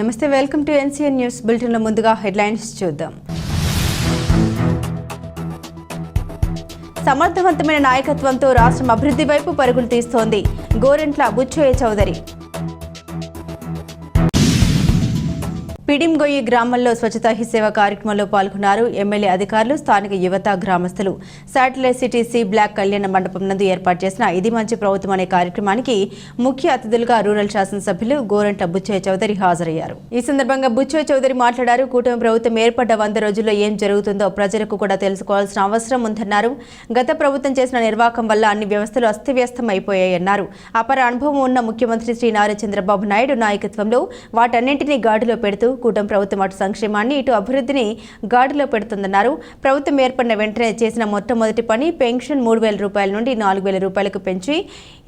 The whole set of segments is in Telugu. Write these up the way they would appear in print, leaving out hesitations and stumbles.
నమస్తే, వెల్కమ్ టు ఎన్సీఎన్ న్యూస్ బులెటిన్లో ముందుగా హెడ్లైన్స్ చూద్దాం. సమర్థవంతమైన నాయకత్వంతో రాష్ట్రం అభివృద్ధి వైపు పరుగులు తీస్తోంది. గోరెంట్ల బుచ్చయ్య చౌదరి. పిడింగొయ్యి గ్రామంలో స్వచ్ఛతా హీ సేవ కార్యక్రమంలో పాల్గొన్నారు ఎమ్మెల్యే అధికారులు, స్థానిక యువత, గ్రామస్తులు. శాటిలైట్ సిటీ సి బ్లాక్ కళ్యాణ మండపం నందు ఏర్పాటు చేసిన ఇది మంచి ప్రభుత్వం అనే కార్యక్రమానికి ముఖ్య అతిథులుగా రూరల్ శాసనసభ్యులు గోరంట్ల బుచ్చయ్య చౌదరి హాజరయ్యారు. ఈ సందర్భంగా బుచ్చయ్య చౌదరి మాట్లాడారు. కూటమి ప్రభుత్వం ఏర్పడ్డ 100 రోజుల్లో ఏం జరుగుతుందో ప్రజలకు కూడా తెలుసుకోవాల్సిన అవసరం ఉందన్నారు. గత ప్రభుత్వం చేసిన నిర్వాహకం వల్ల అన్ని వ్యవస్థలు అస్తవ్యస్తం అయిపోయాయన్నారు. అపర అనుభవం ఉన్న ముఖ్యమంత్రి శ్రీ నారా చంద్రబాబు నాయుడు నాయకత్వంలో వాటన్నింటినీ గాడిలో పెడుతూ కూటమి ప్రభుత్వం అటు సంక్షేమాన్ని ఇటు అభివృద్ధిని గాడిలో పెడుతుందన్నారు. ప్రభుత్వం ఏర్పడిన వెంటనే చేసిన మొట్టమొదటి పని పెన్షన్ 3,000 రూపాయల నుండి 4,000 రూపాయలకు పెంచి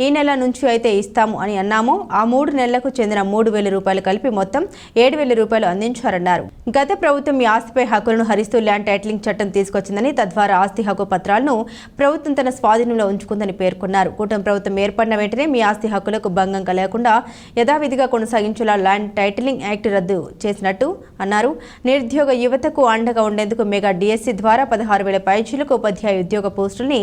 ఈ నెల నుంచి అయితే ఇస్తాము అని అన్నాము. ఆ 3 నెలలకు చెందిన 3,000 రూపాయలు కలిపి మొత్తం 7,000 రూపాయలు అందించారన్నారు. గత ప్రభుత్వం ఈ ఆస్తిపై హక్కులను హరిస్తూ ల్యాండ్ టైటిలింగ్ చట్టం తీసుకొచ్చిందని, తద్వారా ఆస్తి హక్కు పత్రాలను ప్రభుత్వం తన స్వాధీనంలో ఉంచుకుందని పేర్కొన్నారు. కూటమి ప్రభుత్వం ఏర్పడిన వెంటనే మీ ఆస్తి హక్కులకు భంగం కలగకుండా యథావిధిగా కొనసాగించేలా ల్యాండ్ టైటిలింగ్ యాక్ట్ రద్దు చేసినట్టు అన్నారు. నిరుద్యోగ యువతకు అండగా ఉండేందుకు మెగా డిఎస్సి ద్వారా 16,000 పైచీలకు ఉపాధ్యాయ ఉద్యోగ పోస్టుల్ని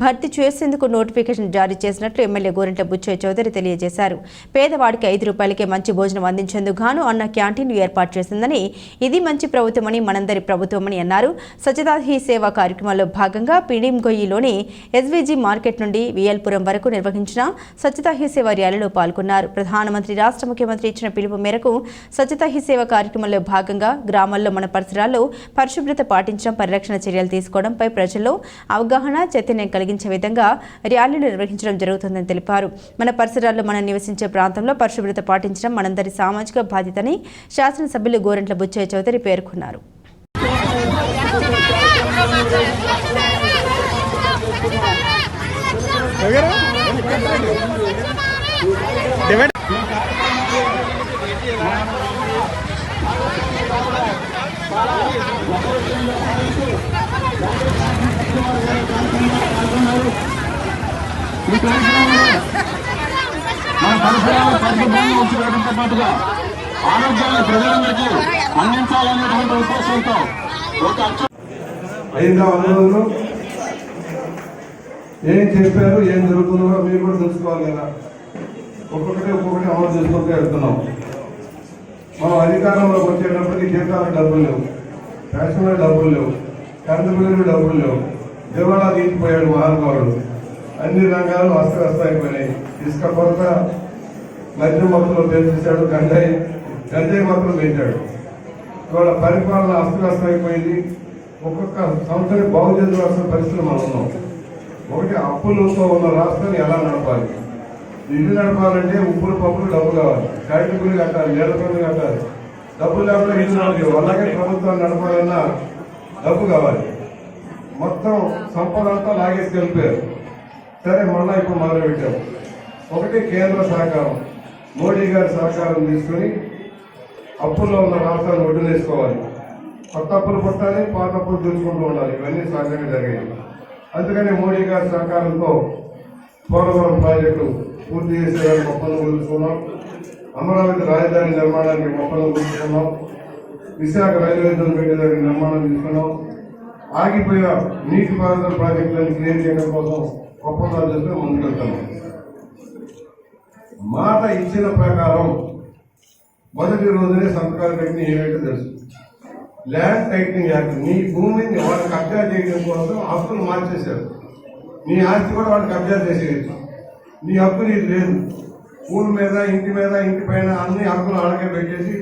భర్తీ చేసేందుకు నోటిఫికేషన్ జారీ చేసినట్లు ఎమ్మెల్యే గోరంట్ల బుచ్చయ్య చౌదరి తెలియజేశారు. పేదవాడికి 5 రూపాయలకే మంచి భోజనం అందించేందుకు గాను అన్న క్యాంటీన్ ఏర్పాటు చేసిందని, ఇది మంచి ప్రభుత్వమని, మనందరి ప్రభుత్వమని అన్నారు. స్వచ్ఛతా హీ సేవ కార్యక్రమంలో భాగంగా పిడింగొయ్యిలోని ఎస్వీజీ మార్కెట్ నుండి విఎల్పురం వరకు నిర్వహించిన స్వచ్ఛతా హీ సేవ ర్యాలీలో పాల్గొన్నారు. ప్రధానమంత్రి, రాష్ట్ర ముఖ్యమంత్రి ఇచ్చిన పిలుపు మేరకు స్వచ్ఛతా హీ సేవ కార్యక్రమంలో భాగంగా గ్రామాల్లో మన పరిసరాల్లో పరిశుభ్రత పాటించడం, పరిరక్షణ చర్యలు తీసుకోవడంపై ప్రజల్లో అవగాహన, చైతన్యం కలిగించే విధంగా ర్యాలీలు నిర్వహించడం జరుగుతుందని తెలిపారు. మన పరిసరాల్లో మనం నివసించే ప్రాంతంలో పరిశుభ్రత పాటించడం మనందరి సామాజిక బాధ్యతని శాసనసభ్యులు గోరంట్ల బుచ్చయ్య చౌదరి పేర్కొన్నారు. పాటుగా ఆరోగ్యాన్ని ప్రజలందరికీ అందించాలనేటువంటి ఉద్దేశంతో ఏం చెప్పారు, ఏం జరుగుతుందో మీరు కూడా తెలుసుకోవాలి కదా. ఒక్కొక్కటి అమలు చేసుకుంటూ వెళ్తున్నాం. మనం అధికారంలోకి వచ్చేటప్పటికి జీతాలకు డబ్బులు లేవు, పెన్షన్లో డబ్బులు లేవు, కరెంటు బిల్లులు డబ్బులు లేవు. దివాళా తీసిపోయాడు మహానుభావుడు. అన్ని రంగాలు అస్తవ్యస్తం అయిపోయినాయి. ఇసుక కొరత, మద్యం మొత్తంలో పెంచేశాడు, గంజాయి మొత్తం పెంచాడు. ఇవాళ పరిపాలన అస్తవ్యస్తం అయిపోయింది. ఒక్కొక్క సంస్థని బాగు చేసుకోవాల్సిన పరిస్థితులు మనం ఉన్నాం. ఒకటి, అప్పులతో ఉన్న రాష్ట్రాన్ని ఎలా నడపాలి? ఇల్లు నడపాలంటే ఉప్పులు పప్పులు డబ్బు కావాలి, కరెంటు బిల్లు కట్టాలి, నీళ్ళ బిల్లు కట్టాలి. డబ్బులు లేకుండా ఇల్లు నడపలేదు. అలాగే ప్రభుత్వాన్ని నడపాలన్నా డబ్బు కావాలి. మొత్తం సంపద అంతా లాగేసుకెళ్ళిపోయారు. సరే, మళ్ళా ఇప్పుడు మొదలు పెట్టాము. ఒకటి, కేంద్ర సహకారం, మోడీ గారి సహకారం తీసుకొని అప్పుల్లో ఉన్న రాష్ట్రాన్ని ఒడ్డునేసుకోవాలి. కొత్త అప్పులు పుట్టాలి, పాత అప్పులు తెలుసుకుంటూ ఉండాలి. ఇవన్నీ సహజంగా జరిగాయి. అందుకని మోడీ గారి సహకారంతో పోలవరం ప్రాజెక్టు పూర్తి చేసేదానికి ఒప్పందం కుదుర్చుకున్నాం. అమరావతి రాజధాని నిర్మాణానికి ఒప్పందం కుదుర్చుకున్నాం. విశాఖ రైల్వే జోన్ పెట్టేదానికి నిర్మాణం తీసుకున్నాం. ఆగిపోయిన నీటిపారుదల ప్రాజెక్టులను క్లియర్ చేయడం కోసం ఒప్పందాలు చేస్తే ముందుకెళ్తాము. మాట ఇచ్చిన ప్రకారం మొదటి రోజునే సంతకాలు పెట్టిన ఏమైతే తెలుసు. ల్యాండ్ టైటిలింగ్ యాక్ట్, నీ భూమిని వాళ్ళు కబ్జా చేయడం కోసం హక్కులు మార్చేశారు. నీ ఆస్తి కూడా వాళ్ళు కబ్జా చేసేయచ్చు. నీ హక్కు నీకు లేదు. ఊరి మీద, ఇంటి మీద, ఇంటి పైన అన్ని హక్కులు ఆడకే పెట్టేసి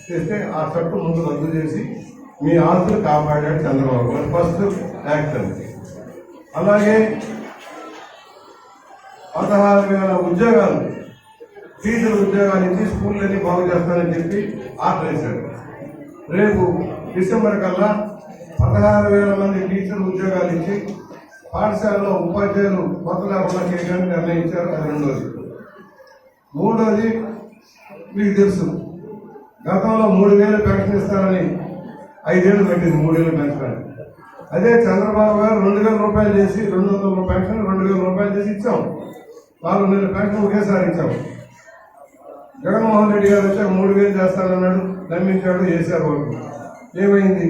చేస్తే ఆ చట్టం ముందు రద్దు చేసి మీ ఆస్తులు కాపాడాడు చంద్రబాబు గారు. ఫస్ట్ యాక్ట్ అండి. అలాగే 16,000 ఉద్యోగాలు, టీచర్ ఉద్యోగాలు ఇచ్చి స్కూళ్ళన్నీ బాగు చేస్తానని చెప్పి ఆర్డర్ వేశారు. రేపు డిసెంబర్ కల్లా 16,000 మంది టీచర్ ఉద్యోగాలు ఇచ్చి పాఠశాలలో ఉపాధ్యాయులు కొత్త లేకుండా చేయడానికి నిర్ణయించారు. అది రెండోది. మూడోది, మీకు తెలుసు, గతంలో 3,000 పెన్షన్ ఇస్తారని 5 ఏళ్ళు పెట్టింది 3 ఏళ్ళు పెంచడానికి. అదే చంద్రబాబు గారు 2,000 రూపాయలు చేసి 200 పెన్షన్ 2,000 రూపాయలు చేసి ఇచ్చాం. 4 నెలల పెన్షన్ ఒకేసారి ఇచ్చాం. జగన్మోహన్ రెడ్డి గారు వచ్చాక 3,000 చేస్తానన్నాడు, నమ్మించాడు, చేశారు వరకు. ఏమైంది?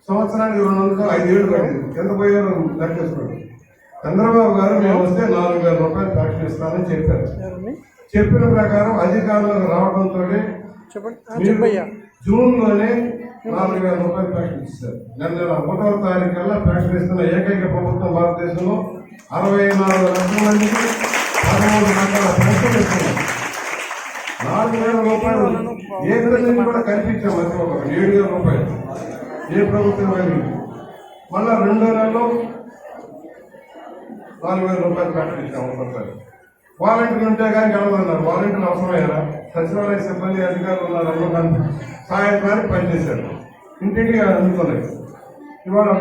సంవత్సరానికి 200, 5 ఏళ్ళు పడింది. ఎంత పోయారు లెక్కేసుకోండి. చంద్రబాబు గారు మేము వస్తే 4,000 రూపాయలు పెన్షన్ ఇస్తానని చెప్పారు. చెప్పిన ప్రకారం అధికారులకు రావడంతో జూన్లోనే 4,000 రూపాయలు పెన్షన్ ఇస్తారు. నెల 1వ తారీఖు కల్లా పెన్షన్ ఇస్తున్న ఏకైక ప్రభుత్వం భారతదేశంలో 64 లక్షల మందికి 13 రకాల పెన్షన్ ఇస్తున్నారు. 4,000 రూపాయలు ఏ ప్రజలు కూడా కల్పించాం. మధ్య ఒక 7,000 రూపాయలు ఏ ప్రభుత్వం అయినా. మళ్ళా 2వ నెలలో 4,000 రూపాయలు పెన్షన్ ఇచ్చాము. ఒక్కొక్కసారి వాలంటీర్లు ఉంటే కానీ గెలవదన్నారు. వాలంటీర్లు అవసరమయ్యారా? సచివాలయ సిబ్బంది అధికారులు ఉన్నారు, సాయంత్రానికి పనిచేశారు, ఇంటింటికి అందుకున్నాయి. ఇవాళ